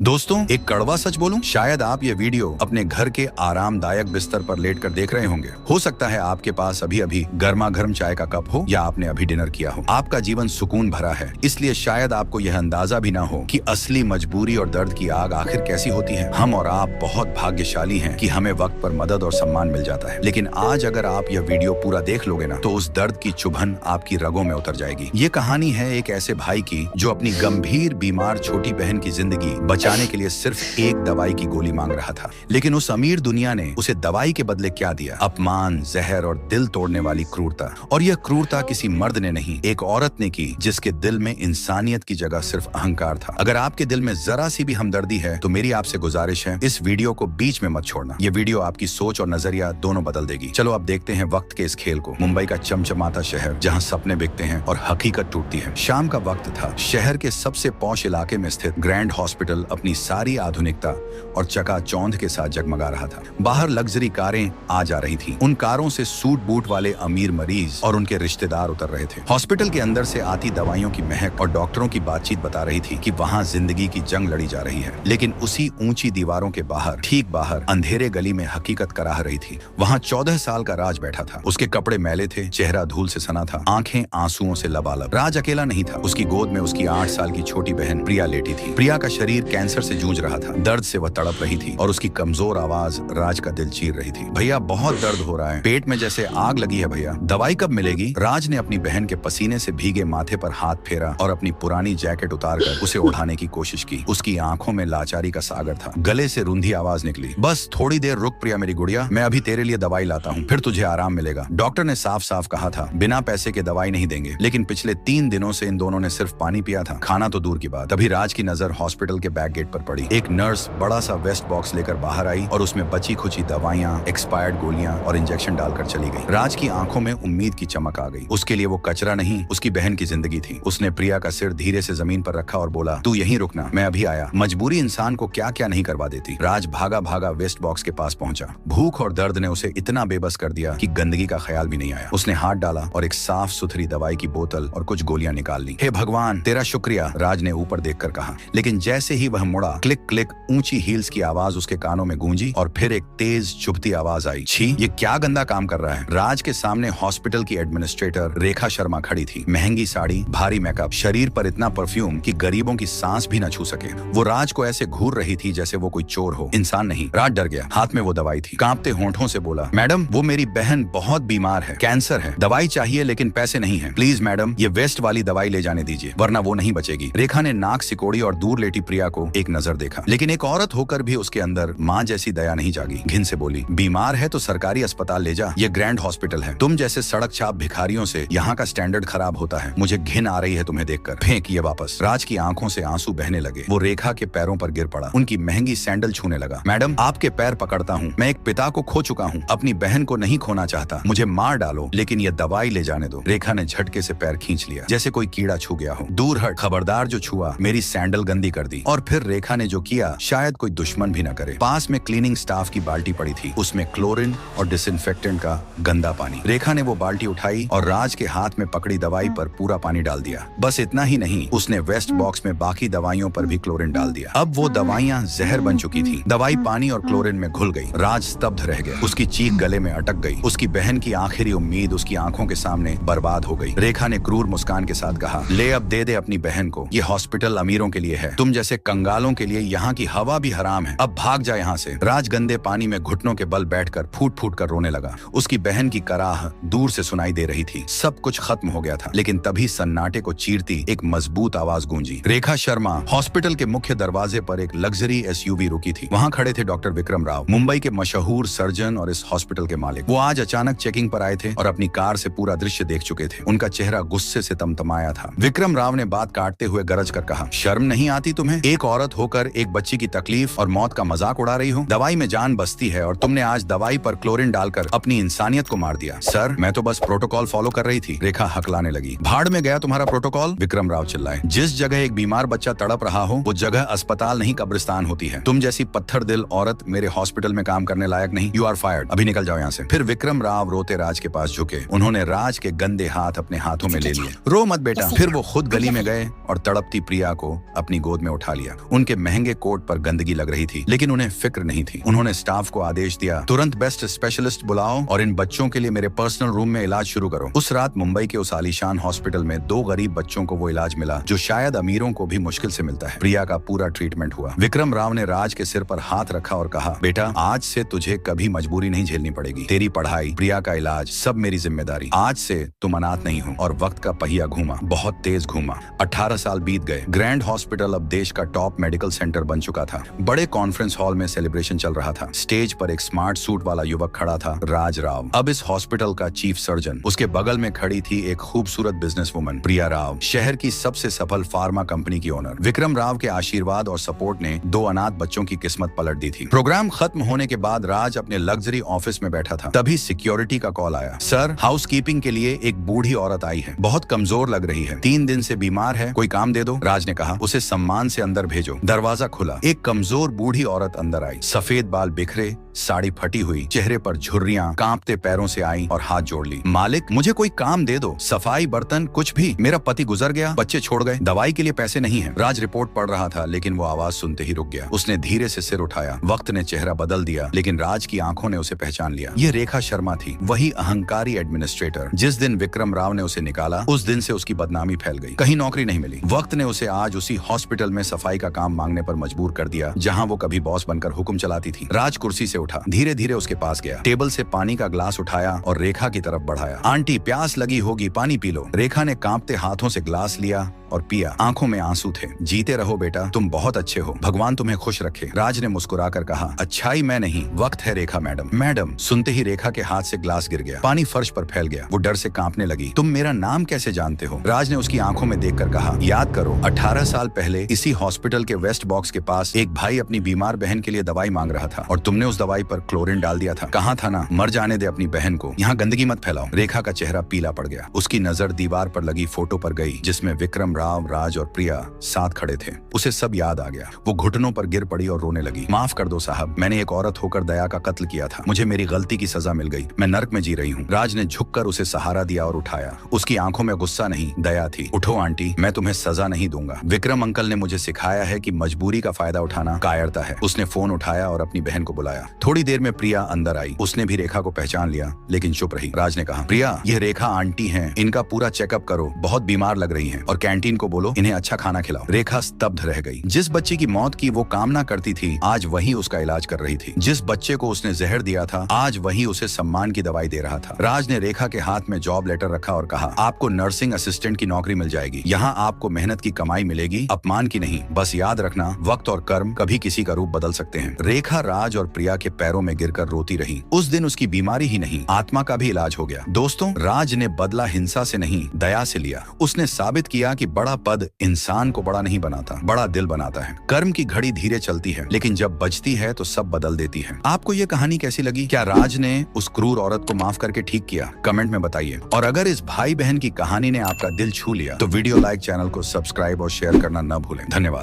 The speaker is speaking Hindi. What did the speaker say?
दोस्तों, एक कड़वा सच बोलूं, शायद आप ये वीडियो अपने घर के आरामदायक बिस्तर पर लेटकर देख रहे होंगे। हो सकता है आपके पास अभी अभी गर्मा गर्म चाय का कप हो या आपने अभी डिनर किया हो। आपका जीवन सुकून भरा है, इसलिए शायद आपको यह अंदाजा भी ना हो कि असली मजबूरी और दर्द की आग आखिर कैसी होती है। हम और आप बहुत भाग्यशाली हैं कि हमें वक्त पर मदद और सम्मान मिल जाता है, लेकिन आज अगर आप यह वीडियो पूरा देख लोगे ना, तो उस दर्द की चुभन आपकी रगों में उतर जाएगी। ये कहानी है एक ऐसे भाई की जो अपनी गंभीर बीमार छोटी बहन की जिंदगी बचाने के लिए सिर्फ एक दवाई की गोली मांग रहा था। लेकिन उस अमीर दुनिया ने उसे दवाई के बदले क्या दिया? अपमान, जहर और दिल तोड़ने वाली क्रूरता। और यह क्रूरता किसी मर्द ने नहीं, एक औरत ने की, जिसके दिल में इंसानियत की जगह सिर्फ अहंकार था। अगर आपके दिल में जरा सी भी हमदर्दी है तो मेरी आपसे गुजारिश है, इस वीडियो को बीच में मत छोड़ना। ये वीडियो आपकी सोच और नजरिया दोनों बदल देगी। चलो अब देखते हैं वक्त के इस खेल को। मुंबई का चमचमाता शहर, जहाँ सपने बिकते हैं और हकीकत टूटती है। शाम का वक्त था। शहर के सबसे पॉश इलाके में स्थित ग्रैंड हॉस्पिटल अपनी सारी आधुनिकता और चकाचौंध के साथ जगमगा रहा था। बाहर लग्जरी कारें आ जा रही थीं। उन कारों से सूट बूट वाले अमीर मरीज और उनके रिश्तेदार उतर रहे थे। हॉस्पिटल के अंदर से आती दवाइयों की महक और डॉक्टरों की बातचीत बता रही थी कि वहाँ जिंदगी की जंग लड़ी जा रही है। लेकिन उसी ऊंची दीवारों के बाहर, ठीक बाहर, अंधेरे गली में हकीकत कराह रही थी। वहाँ 14 साल का राज बैठा था। उसके कपड़े मैले थे, चेहरा धूल से सना था, आंखें आंसुओं से लबालब। राज अकेला नहीं था। उसकी गोद में उसकी 8 साल की छोटी बहन प्रिया लेटी थी। प्रिया का शरीर कैंसर से जूझ रहा था। दर्द से वह तड़प रही थी और उसकी कमजोर आवाज राज का दिल चीर रही थी। भैया, बहुत दर्द हो रहा है, पेट में जैसे आग लगी है भैया, दवाई कब मिलेगी? राज ने अपनी बहन के पसीने से भीगे माथे पर हाथ फेरा और अपनी पुरानी जैकेट उतारकर उसे उठाने की कोशिश की। उसकी आंखों में लाचारी का सागर था। गले से रूंधी आवाज निकली, बस थोड़ी देर रुक प्रिया मेरी गुड़िया, मैं अभी तेरे लिए दवाई लाता हूँ, फिर तुझे आराम मिलेगा। डॉक्टर ने साफ साफ कहा था, बिना पैसे के दवाई नहीं देंगे। लेकिन पिछले 3 दिनों से इन दोनों ने सिर्फ पानी पिया था, खाना तो दूर की बात। तभी राज की नजर हॉस्पिटल के बैक गेट पर पड़ी। एक नर्स बड़ा सा वेस्ट बॉक्स लेकर बाहर आई और उसमें बची खुची दवाइयां, एक्सपायर्ड गोलियां और इंजेक्शन डालकर चली गई। राज की आंखों में उम्मीद की चमक आ गई। उसके लिए वो कचरा नहीं, उसकी बहन की जिंदगी थी। उसने प्रिया का सिर धीरे से जमीन पर रखा और बोला, तू यहीं रुकना, मैं अभी आया। मजबूरी इंसान को क्या क्या नहीं करवा देती। राज भागा भागा वेस्ट बॉक्स के पास पहुंचा। भूख और दर्द ने उसे इतना बेबस कर दिया कि गंदगी का ख्याल भी नहीं आया। उसने हाथ डाला और एक साफ सुथरी दवाई की बोतल और कुछ गोलियां निकाल ली। हे भगवान, तेरा शुक्रिया, राज ने ऊपर देखकर कहा। लेकिन जैसे ही वह मुड़ा, क्लिक क्लिक ऊंची हील्स की आवाज उसके कानों में गूंजी और फिर एक तेज चुभती आवाज आई। छी, ये क्या गंदा काम कर रहा है। राज के सामने हॉस्पिटल की एडमिनिस्ट्रेटर रेखा शर्मा खड़ी थी। महंगी साड़ी, भारी मेकअप, शरीर पर इतना परफ्यूम कि गरीबों की सांस भी न छू सके। वो राज को ऐसे घूर रही थी जैसे वो कोई चोर हो, इंसान नहीं। राज डर गया। हाथ में वो दवाई थी। कांपते होंठों से बोला, मैडम, वो मेरी बहन बहुत बीमार है, कैंसर है, दवाई चाहिए लेकिन पैसे नहीं है। प्लीज मैडम, ये वेस्ट वाली दवाई ले जाने दीजिए, वरना वो नहीं बचेगी। रेखा ने नाक सिकोड़ी और दूर लेटी प्रिया को एक नजर देखा। लेकिन एक औरत होकर भी उसके अंदर माँ जैसी दया नहीं जागी। घिन से बोली, बीमार है तो सरकारी अस्पताल ले जा, ये ग्रैंड हॉस्पिटल है। तुम जैसे सड़क छाप भिखारियों से यहाँ का स्टैंडर्ड खराब होता है। मुझे घिन आ रही है तुम्हें देखकर, फेंक ये वापस। राज की आंखों से आंसू बहने लगे। वो रेखा के पैरों पर गिर पड़ा, उनकी महंगी सैंडल छूने लगा। मैडम, आपके पैर पकड़ता हूँ, मैं एक पिता को खो चुका हूँ, अपनी बहन को नहीं खोना चाहता, मुझे मार डालो लेकिन ये दवाई ले जाने दो। रेखा ने झटके से पैर खींच लिया, जैसे कोई कीड़ा छू गया हो। दूर हट, खबरदार जो छुआ, मेरी सैंडल गंदी कर दी। और फिर रेखा ने जो किया शायद कोई दुश्मन भी न करे। पास में क्लीनिंग स्टाफ की बाल्टी पड़ी थी, उसमें क्लोरीन और डिसइंफेक्टेंट का गंदा पानी। रेखा ने वो बाल्टी उठाई और राज के हाथ में पकड़ी दवाई पर पूरा पानी डाल दिया। बस इतना ही नहीं, उसने वेस्ट बॉक्स में बाकी दवाइयों पर भी क्लोरीन डाल दिया। अब वो दवाइयां जहर बन चुकी थी। दवाई पानी और क्लोरीन में घुल गई। राज स्तब्ध रह गया। उसकी चीख गले में अटक गई। उसकी बहन की आखिरी उम्मीद उसकी आंखों के सामने बर्बाद हो गई। रेखा ने क्रूर मुस्कान के साथ कहा, ले अब दे दे अपनी बहन को, ये हॉस्पिटल अमीरों के लिए है, तुम जैसे कंगालों के लिए यहाँ की हवा भी हराम है, अब भाग जा यहाँ से। राज गंदे पानी में घुटनों के बल बैठकर फूट फूट कर रोने लगा। उसकी बहन की कराह दूर से सुनाई दे रही थी। सब कुछ खत्म हो गया था। लेकिन तभी सन्नाटे को चीरती एक मजबूत आवाज गूंजी। रेखा शर्मा। हॉस्पिटल के मुख्य दरवाजे पर एक लग्जरी एसयूवी रुकी थी। वहाँ खड़े थे डॉक्टर विक्रम राव, मुंबई के मशहूर सर्जन और इस हॉस्पिटल के मालिक। वो आज अचानक चेकिंग पर आए थे और अपनी कार से पूरा दृश्य देख चुके थे। उनका चेहरा गुस्से से तमतमाया था। विक्रम राव ने बात काटते हुए गरज कर कहा, शर्म नहीं आती तुम्हें? एक औरत होकर एक बच्ची की तकलीफ और मौत का मजाक उड़ा रही हो। दवाई में जान बसती है और तुमने आज दवाई पर क्लोरीन डालकर अपनी इंसानियत को मार दिया। सर, मैं तो बस प्रोटोकॉल फॉलो कर रही थी। रेखा हकलाने लगी। भाड़ में गया तुम्हारा प्रोटोकॉल, विक्रम राव चिल्लाए। जिस जगह एक बीमार बच्चा तड़प रहा हो वो जगह अस्पताल नहीं कब्रिस्तान होती है। तुम जैसी पत्थर दिल औरत मेरे हॉस्पिटल में काम करने लायक नहीं। यू आर फायर्ड, अभी निकल जाओ यहाँ से। फिर विक्रम राव रोते राज के पास झुके। उन्होंने राज के गंदे हाथ अपने हाथों में ले लिए। रो मत बेटा। फिर वो खुद गली में गए और तड़पती प्रिया को अपनी गोद में उठा लिया। उनके महंगे कोट पर गंदगी लग रही थी, लेकिन उन्हें फिक्र नहीं थी। उन्होंने स्टाफ को आदेश दिया, तुरंत बेस्ट स्पेशलिस्ट बुलाओ और इन बच्चों के लिए मेरे पर्सनल रूम में इलाज शुरू करो। उस रात मुंबई के उस आलीशान हॉस्पिटल में 2 गरीब बच्चों को वो इलाज मिला जो शायद अमीरों को भी मुश्किल से मिलता है। प्रिया का पूरा ट्रीटमेंट हुआ। विक्रम राव ने राज के सिर पर हाथ रखा और कहा, बेटा आज से तुझे कभी मजबूरी नहीं झेलनी पड़ेगी। तेरी पढ़ाई, प्रिया का इलाज, सब मेरी जिम्मेदारी। आज से तुम अनाथ नहीं हो। और वक्त का पहिया घूमा, बहुत तेज घूमा। 18 साल बीत गए। ग्रैंड हॉस्पिटल अब देश का टॉप मेडिकल सेंटर बन चुका था। बड़े कॉन्फ्रेंस हॉल में सेलिब्रेशन चल रहा था। स्टेज पर एक स्मार्ट सूट वाला युवक खड़ा था, राज राव, अब इस हॉस्पिटल का चीफ सर्जन। उसके बगल में खड़ी थी एक खूबसूरत बिजनेस वुमन, प्रिया राव, शहर की सबसे सफल फार्मा कंपनी की ओनर। विक्रम राव के आशीर्वाद और सपोर्ट ने 2 अनाथ बच्चों की किस्मत पलट दी थी। प्रोग्राम खत्म होने के बाद राज अपने लग्जरी ऑफिस में बैठा था। तभी सिक्योरिटी का कॉल आया। सर, हाउसकीपिंग के लिए एक बूढ़ी औरत आई है, बहुत कमजोर लग रही है, 3 दिन से बीमार है, कोई काम दे दो। राज ने कहा, उसे सम्मान से अंदर भेजो। दरवाजा खुला। एक कमजोर बूढ़ी औरत अंदर आई। सफेद बाल बिखरे, साड़ी फटी हुई, चेहरे पर झुर्रियां, कांपते पैरों से आई और हाथ जोड़ ली। मालिक, मुझे कोई काम दे दो, सफाई, बर्तन, कुछ भी। मेरा पति गुजर गया, बच्चे छोड़ गए, दवाई के लिए पैसे नहीं है। राज रिपोर्ट पढ़ रहा था, लेकिन वो आवाज सुनते ही रुक गया। उसने धीरे से सिर उठाया। वक्त ने चेहरा बदल दिया, लेकिन राज की आंखों ने उसे पहचान लिया। ये रेखा शर्मा थी, वही अहंकारी एडमिनिस्ट्रेटर। जिस दिन विक्रम राव ने उसे निकाला, उस दिन से उसकी बदनामी फैल गई। कहीं नौकरी नहीं मिली। वक्त ने उसे आज उसी हॉस्पिटल में सफाई का काम मांगने पर मजबूर कर दिया, जहां वो कभी बॉस बनकर हुक्म चलाती थी। राज कुर्सी से उठा, धीरे धीरे उसके पास गया, टेबल से पानी का ग्लास उठाया और रेखा की तरफ बढ़ाया। आंटी, प्यास लगी होगी, पानी पी लो। रेखा ने कांपते हाथों से ग्लास लिया और पिया। आंखों में आंसू थे। जीते रहो बेटा, तुम बहुत अच्छे हो, भगवान तुम्हें खुश रखे। राज ने मुस्कुराकर कहा, अच्छाई मैं नहीं, वक्त है रेखा मैडम। मैडम, सुनते ही रेखा के हाथ से ग्लास गिर गया। पानी फर्श पर फैल गया। वो डर से कांपने लगी। तुम मेरा नाम कैसे जानते हो? राज ने उसकी आंखों में देखकर कहा, याद करो, 18 साल पहले इसी हॉस्पिटल के वेस्ट बॉक्स के पास एक भाई अपनी बीमार बहन के लिए दवाई मांग रहा था और तुमने उस दवाई पर क्लोरीन डाल दिया था। कहा था ना, मर जाने दे अपनी बहन को, यहाँ गंदगी मत फैलाओ। रेखा का चेहरा पीला पड़ गया। उसकी नजर दीवार पर लगी फोटो पर गई, जिसमें विक्रम राव, राज और प्रिया साथ खड़े थे। उसे सब याद आ गया। वो घुटनों पर गिर पड़ी और रोने लगी। माफ कर दो साहब, मैंने एक औरत होकर दया का कत्ल किया था। मुझे मेरी गलती की सजा मिल गई। मैं नर्क में जी रही हूँ। राज ने झुककर उसे सहारा दिया और उठाया। उसकी आंखों में गुस्सा नहीं, दया थी। उठो आंटी, मैं तुम्हें सजा नहीं दूंगा। विक्रम अंकल ने मुझे सिखाया है कि मजबूरी का फायदा उठाना कायरता है। उसने फोन उठाया और अपनी बहन को बुलाया। थोड़ी देर में प्रिया अंदर आई। उसने भी रेखा को पहचान लिया, लेकिन चुप रही। राज ने कहा, प्रिया, ये रेखा आंटी हैं, इनका पूरा चेकअप करो, बहुत बीमार लग रही हैं, और कैंटीन को बोलो इन्हें अच्छा खाना खिलाओ। रेखा स्तब्ध रह गई। जिस बच्चे की मौत की वो कामना करती थी, आज वही उसका इलाज कर रही थी। जिस बच्चे को उसने जहर दिया था, आज वही उसे सम्मान की दवाई दे रहा था। राज ने रेखा के हाथ में जॉब लेटर रखा और कहा, आपको नर्सिंग असिस्टेंट की नौकरी मिल जाएगी। यहाँ आपको मेहनत की कमाई मिलेगी, अपमान की नहीं। बस याद रखना, वक्त और कर्म कभी किसी का रूप बदल सकते हैं। रेखा राज और प्रिया के पैरों में गिरकर रोती रही। उस दिन उसकी बीमारी ही नहीं, आत्मा का भी इलाज हो गया। दोस्तों, राज ने बदला हिंसा से नहीं, दया से लिया। उसने साबित किया कि बड़ा पद इंसान को बड़ा नहीं बनाता, बड़ा दिल बनाता है। कर्म की घड़ी धीरे चलती है, लेकिन जब बजती है तो सब बदल देती है। आपको ये कहानी कैसी लगी? क्या राज ने उस क्रूर औरत को माफ करके ठीक किया? कमेंट में बताइए। और अगर इस भाई बहन की कहानी ने आपका दिल छू लिया तो वीडियो लाइक, चैनल को सब्सक्राइब और शेयर करना न भूलें। धन्यवाद।